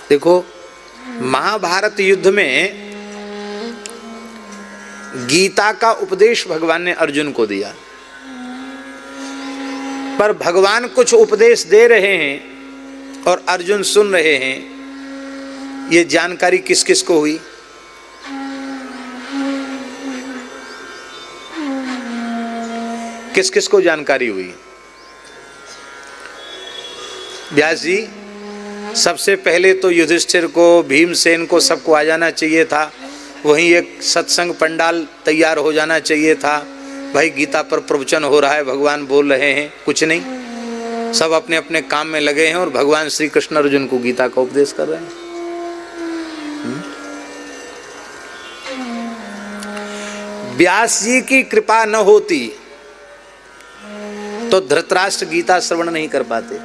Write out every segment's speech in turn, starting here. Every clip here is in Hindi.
देखो, महाभारत युद्ध में गीता का उपदेश भगवान ने अर्जुन को दिया, पर भगवान कुछ उपदेश दे रहे हैं और अर्जुन सुन रहे हैं, ये जानकारी किस किस को हुई? किस किस को जानकारी हुई? व्यास जी, सबसे पहले तो युधिष्ठिर को, भीमसेन को, सबको आ जाना चाहिए था। वहीं एक सत्संग पंडाल तैयार हो जाना चाहिए था। भाई गीता पर प्रवचन हो रहा है, भगवान बोल रहे हैं, कुछ नहीं, सब अपने अपने काम में लगे हैं और भगवान श्री कृष्ण अर्जुन को गीता का उपदेश कर रहे हैं। व्यास जी की कृपा न होती तो धृतराष्ट्र गीता श्रवण नहीं कर पाते।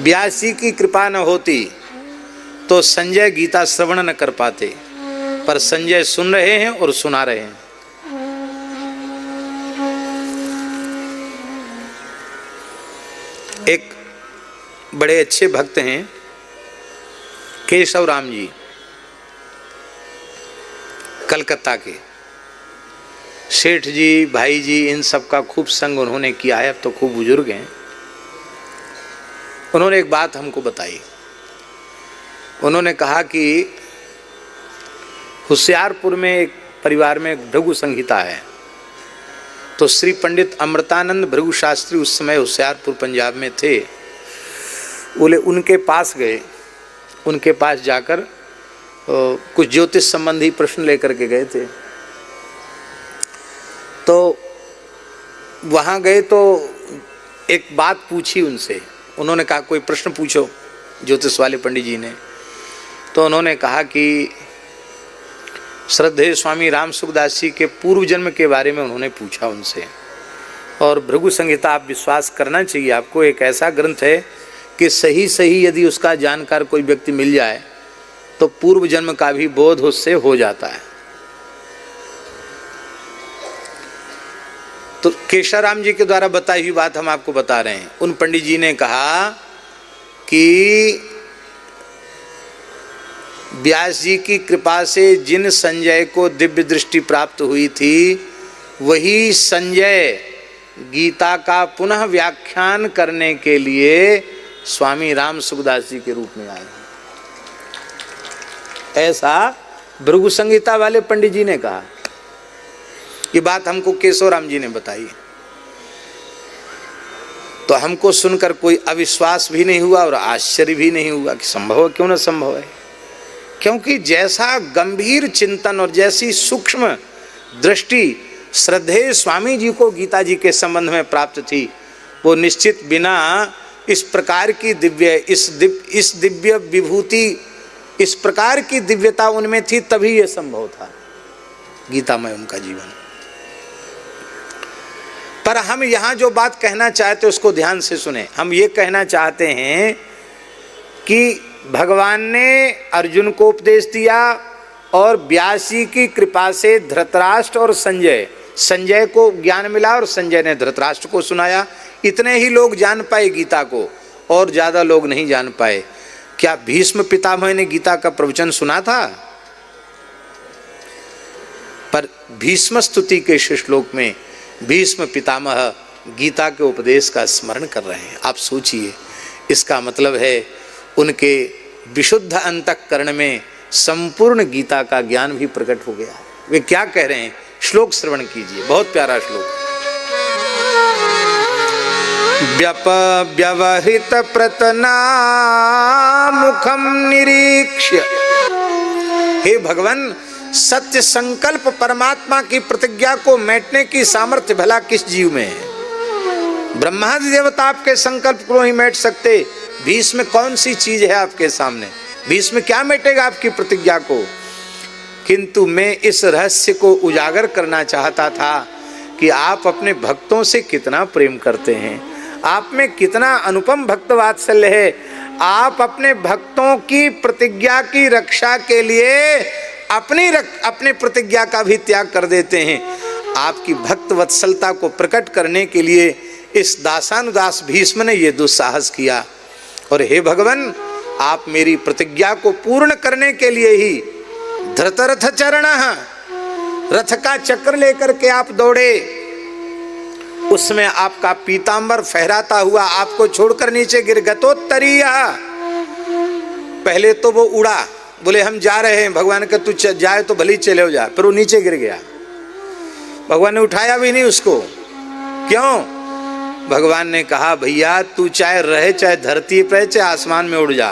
व्यास जी की कृपा न होती तो संजय गीता श्रवण न कर पाते, पर संजय सुन रहे हैं और सुना रहे हैं। एक बड़े अच्छे भक्त हैं केशव राम जी, कलकत्ता के। सेठ जी, भाई जी, इन सब का खूब संग उन्होंने किया है, अब तो खूब बुजुर्ग हैं। उन्होंने एक बात हमको बताई। उन्होंने कहा कि होशियारपुर में एक परिवार में भृगु संहिता है, तो श्री पंडित अमृतानंद भृगु शास्त्री उस समय होशियारपुर पंजाब में थे। बोले उनके पास गए, उनके पास जाकर कुछ ज्योतिष संबंधी प्रश्न लेकर के गए थे। तो वहाँ गए तो एक बात पूछी उनसे। उन्होंने कहा कोई प्रश्न पूछो, ज्योतिष वाले पंडित जी ने। तो उन्होंने कहा कि श्रद्धेय स्वामी राम सुखदास जी के पूर्व जन्म के बारे में उन्होंने पूछा उनसे। और भृगु संहिता आप विश्वास करना चाहिए आपको, एक ऐसा ग्रंथ है कि सही सही यदि उसका जानकार कोई व्यक्ति मिल जाए तो पूर्व जन्म का भी बोध उससे हो जाता है। तो केशवराम जी के द्वारा बताई हुई बात हम आपको बता रहे हैं। उन पंडित जी ने कहा कि व्यास जी की कृपा से जिन संजय को दिव्य दृष्टि प्राप्त हुई थी, वही संजय गीता का पुनः व्याख्यान करने के लिए स्वामी राम सुखदास जी के रूप में आए। ऐसा भृगु संहिता वाले पंडित जी ने कहा। ये बात हमको केशवराम जी ने बताई। तो हमको सुनकर कोई अविश्वास भी नहीं हुआ और आश्चर्य भी नहीं हुआ कि संभव है, क्यों न संभव है। क्योंकि जैसा गंभीर चिंतन और जैसी सूक्ष्म दृष्टि श्रद्धेय स्वामी जी को गीता जी के संबंध में प्राप्त थी, वो निश्चित बिना इस प्रकार की इस दिव्य विभूति, इस प्रकार की दिव्यता उनमें थी, तभी ये संभव था गीतामय उनका जीवन। पर हम यहाँ जो बात कहना चाहते उसको ध्यान से सुने। हम ये कहना चाहते हैं कि भगवान ने अर्जुन को उपदेश दिया और व्यास जी की कृपा से धृतराष्ट्र और संजय को ज्ञान मिला और संजय ने धृतराष्ट्र को सुनाया। इतने ही लोग जान पाए गीता को, और ज़्यादा लोग नहीं जान पाए। क्या भीष्म पितामह ने गीता का प्रवचन सुना था? पर भीष्म स्तुति के श्लोक में भीष्म पितामह गीता के उपदेश का स्मरण कर रहे हैं। आप सोचिए, इसका मतलब है उनके विशुद्ध अंतःकरण में संपूर्ण गीता का ज्ञान भी प्रकट हो गया है। वे क्या कह रहे हैं, श्लोक श्रवण कीजिए, बहुत प्यारा श्लोक। व्यवहित प्रतना मुखम निरीक्ष्य। हे भगवान, सत्य संकल्प परमात्मा की प्रतिज्ञा को मेटने की सामर्थ्य भला किस जीव में है? ब्रह्मादि देवता आपके संकल्प को ही मेट सकते, भीष्म कौन सी चीज है आपके सामने? भीष्म क्या मेटेगा आपकी प्रतिज्ञा को? किंतु मैं इस रहस्य को उजागर करना चाहता था कि आप अपने भक्तों से कितना प्रेम करते हैं, आप में कितना अनुपम भक्त वात्सल्य है। आप अपने भक्तों की प्रतिज्ञा की रक्षा के लिए अपने प्रतिज्ञा का भी त्याग कर देते हैं। आपकी भक्त वत्सलता को प्रकट करने के लिए इस दासानुदास भीष्म ने यह दुस्साहस किया। और हे भगवान, आप मेरी प्रतिज्ञा को पूर्ण करने के लिए ही धृतरथ चरणः, रथ का चक्र लेकर के आप दौड़े, उसमें आपका पीतांबर फहराता हुआ आपको छोड़कर नीचे गिर गतोत्तरीय। पहले तो वो उड़ा, बोले हम जा रहे हैं, भगवान का तू जाए तो भले चले हो जा, पर वो नीचे गिर गया। भगवान ने उठाया भी नहीं उसको। क्यों? भगवान ने कहा भैया तू चाहे रहे चाहे धरती पे चाहे आसमान में उड़ जा,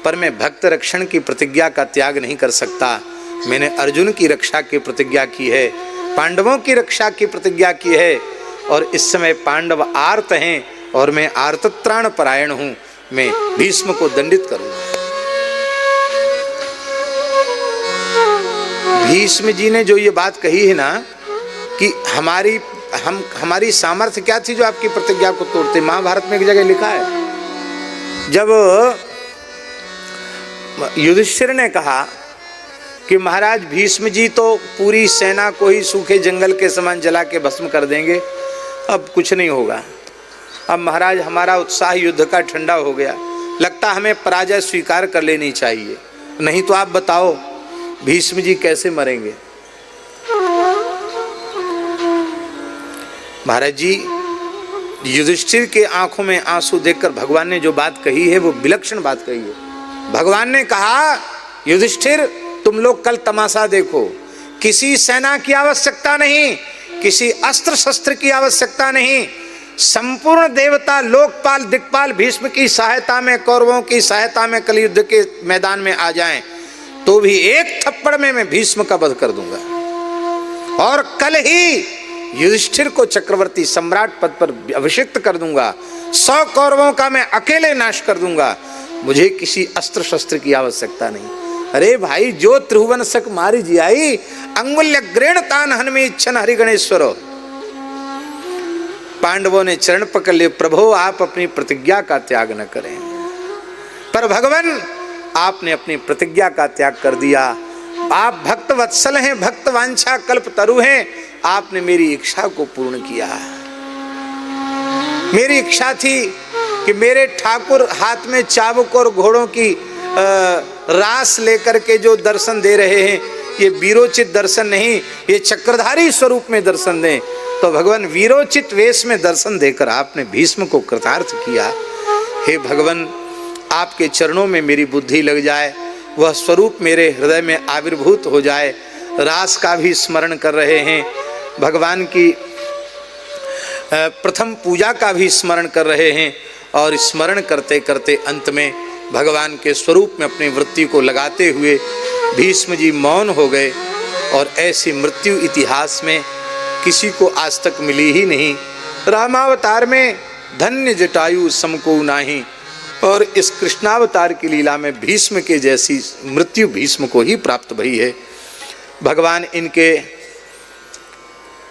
पर मैं भक्त रक्षण की प्रतिज्ञा का त्याग नहीं कर सकता। मैंने अर्जुन की रक्षा की प्रतिज्ञा की है, पांडवों की रक्षा की प्रतिज्ञा की है, और इस समय पांडव आर्त हैं और मैं आर्तत्राण परायण हूं। मैं भीष्म को दंडित करूंगा। भीष्म जी ने जो ये बात कही है ना कि हमारी सामर्थ्य क्या थी जो आपकी प्रतिज्ञा को तोड़ते, महाभारत में एक जगह लिखा है। जब युधिष्ठिर ने कहा कि महाराज भीष्म जी तो पूरी सेना को ही सूखे जंगल के समान जला के भस्म कर देंगे, अब कुछ नहीं होगा, अब महाराज हमारा उत्साह युद्ध का ठंडा हो गया, लगता हमें पराजय स्वीकार कर लेनी चाहिए, नहीं तो आप बताओ भीष्म जी कैसे मरेंगे। महाराज जी युधिष्ठिर के आंखों में आंसू देखकर भगवान ने जो बात कही है वो विलक्षण बात कही है। भगवान ने कहा युधिष्ठिर तुम लोग कल तमाशा देखो, किसी सेना की आवश्यकता नहीं, किसी अस्त्र शस्त्र की आवश्यकता नहीं, संपूर्ण देवता लोकपाल दिक्पाल भीष्म की सहायता में, कौरवों की सहायता में कलयुद्ध के मैदान में आ जाएं तो भी एक थप्पड़ में मैं भीष्म का वध कर दूंगा और कल ही युधिष्ठिर को चक्रवर्ती सम्राट पद पर अभिषिक्त कर दूंगा, 100 कौरवों का मैं अकेले नाश कर दूंगा, मुझे किसी अस्त्र शस्त्र की आवश्यकता नहीं। अरे भाई जो त्रिभुवन सक मारी जियाई अंगुल्य ग्रेण तान हनमे इच्छन हरि गणेश्वर। पांडवों ने चरण पकड़ लिए, प्रभु आप अपनी प्रतिज्ञा का त्याग न करें। पर भगवान आपने अपनी प्रतिज्ञा का त्याग कर दिया। आप भक्त वत्सल हैं, भक्त वांछा कल्प तरु हैं, आपने मेरी इच्छा को पूर्ण किया। मेरी इच्छा थी कि मेरे ठाकुर हाथ में चाबुक और घोड़ों की रास लेकर के जो दर्शन दे रहे हैं, ये वीरोचित दर्शन नहीं, ये चक्रधारी स्वरूप में दर्शन दें। तो भगवान वीरोचित वेश में दर्शन देकर आपने भीष्म को कृतार्थ किया। हे भगवान आपके चरणों में मेरी बुद्धि लग जाए, वह स्वरूप मेरे हृदय में आविर्भूत हो जाए। रास का भी स्मरण कर रहे हैं, भगवान की प्रथम पूजा का भी स्मरण कर रहे हैं, और स्मरण करते करते अंत में भगवान के स्वरूप में अपनी वृत्ति को लगाते हुए भीष्म जी मौन हो गए। और ऐसी मृत्यु इतिहास में किसी को आज तक मिली ही नहीं। रामावतार में धन्य जटायु समको नाही, और इस कृष्णावतार की लीला में भीष्म के जैसी मृत्यु भीष्म को ही प्राप्त भई है। भगवान इनके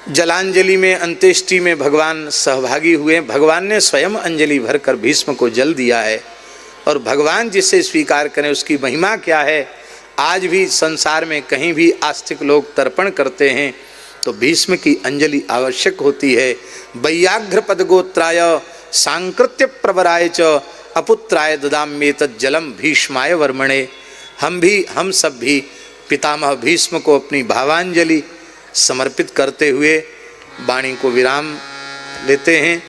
जलांजलि में, अंत्येष्टि में भगवान सहभागी हुए। भगवान ने स्वयं अंजलि भरकर भीष्म को जल दिया है, और भगवान जिसे स्वीकार करें उसकी महिमा क्या है। आज भी संसार में कहीं भी आस्तिक लोग तर्पण करते हैं तो भीष्म की अंजलि आवश्यक होती है। वैयाघ्र पदगोत्राय सांकृत्य प्रवराय च अपुत्राय ददाम्येतत् जलम भीष्माय वर्मणे। हम सब भी पितामह भीष्म को अपनी भावांजलि समर्पित करते हुए वाणी को विराम लेते हैं।